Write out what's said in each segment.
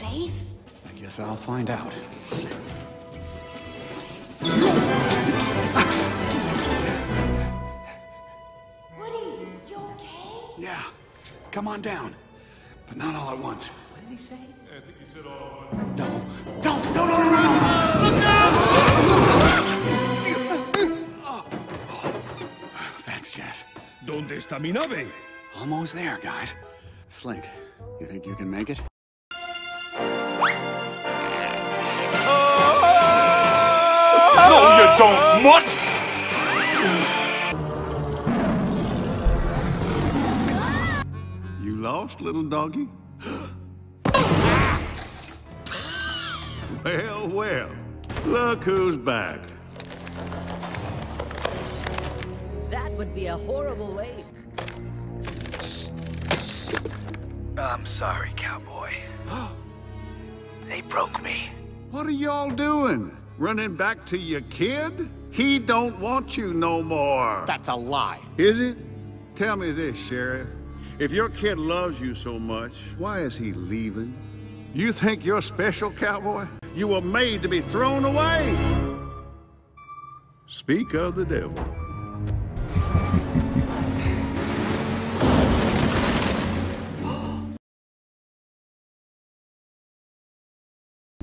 safe? I guess I'll find out. Woody, you okay? Yeah. Come on down. But not all at once. What did he say? I think he said all at once. No. Thanks, Jess. ¿Dónde está mi nave? Almost there, guys. Slink, you think you can make it? No, you don't, mutt! You lost, little doggy? Well, look who's back. That would be a horrible wait. I'm sorry, cowboy. They broke me. What are y'all doing? Running back to your kid? He don't want you no more. That's a lie. Is it? Tell me this, Sheriff. If your kid loves you so much, why is he leaving? You think you're special, cowboy? You were made to be thrown away. Speak of the devil.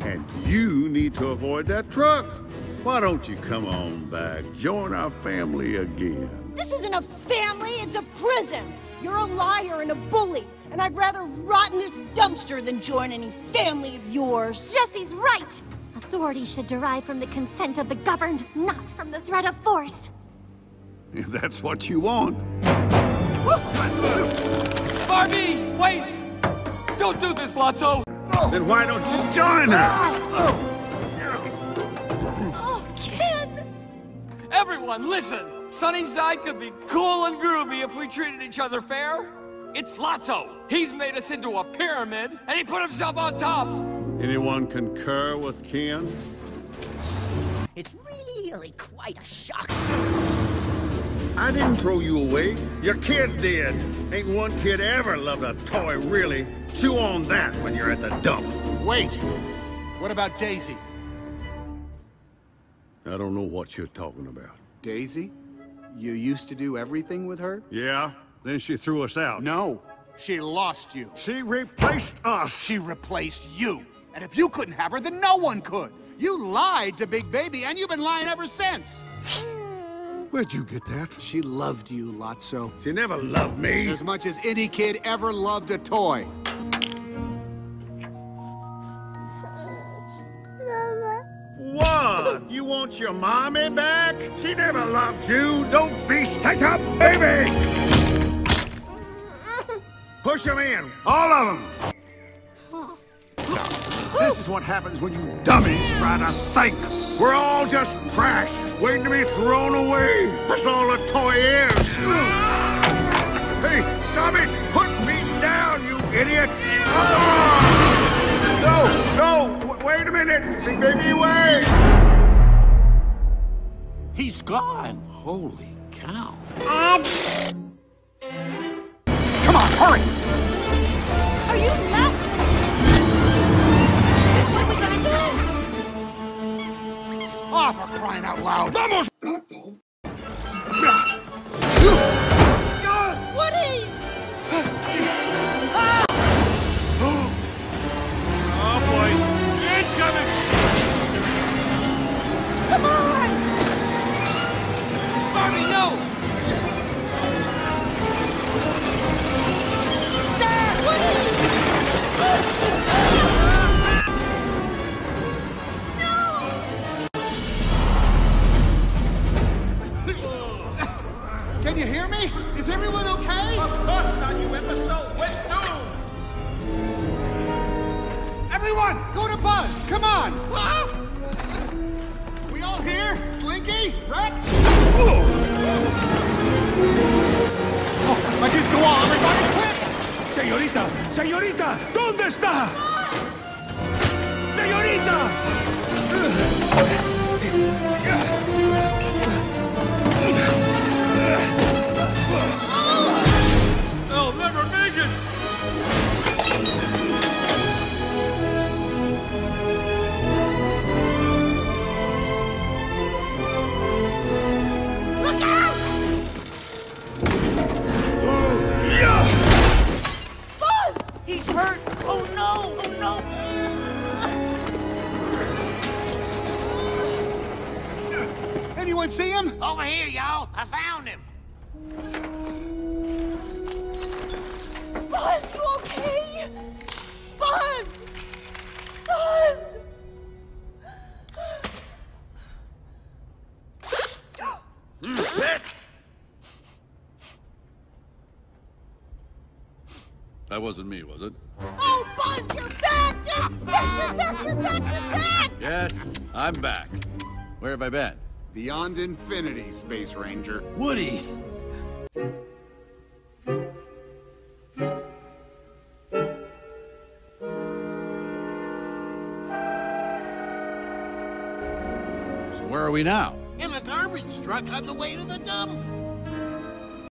And you need to avoid that truck. Why don't you come on back, join our family again? This isn't a family, it's a prison. You're a liar and a bully, and I'd rather rot in this dumpster than join any family of yours. Jessie's right. Authority should derive from the consent of the governed, not from the threat of force. If that's what you want. Barbie, wait! Don't do this, Lotso! Then why don't you join her? Oh, Ken! Everyone, listen! Sunnyside could be cool and groovy if we treated each other fair. It's Lotso. He's made us into a pyramid, and he put himself on top. Anyone concur with Ken? It's really quite a shock. I didn't throw you away. Your kid did. Ain't one kid ever loved a toy, really. Chew on that when you're at the dump. Wait. What about Daisy? I don't know what you're talking about. Daisy? You used to do everything with her? Yeah, then she threw us out. No, she lost you. She replaced us. She replaced you. And if you couldn't have her, then no one could. You lied to Big Baby, and you've been lying ever since. Where'd you get that? She loved you, Lotso. She never loved me. As much as any kid ever loved a toy. What? You want your mommy back? She never loved you. Don't be such a baby! Push them in, all of them. This is what happens when you dummies try to think. We're all just trash, waiting to be thrown away. That's all a toy is. Hey, stop it! Put me down, you idiot! No! Wait a minute! Big Baby, wait! He's gone. Holy cow. Come on, hurry! Are you nuts? What are we gonna do? Oh, for crying out loud! Vamos! Woody! Oh boy, it's coming! Come on! Barbie, no! There! Woody! Can you hear me? Is everyone okay? Of course not, you imbecile! We're doomed! Everyone, go to Buzz! Come on! We all here? Slinky? Rex? Oh, I guess go on, everybody, quick! Señorita, señorita, ¿dónde está? Señorita! They'll never make it! can't see him? Over here, y'all. I found him. Buzz, you okay? Buzz! Buzz! That wasn't me, was it? Oh, Buzz, you're back! You're back! You're back! You're back! Yes, I'm back. Where have I been? Beyond infinity, Space Ranger. Woody! So where are we now? In a garbage truck on the way to the dump.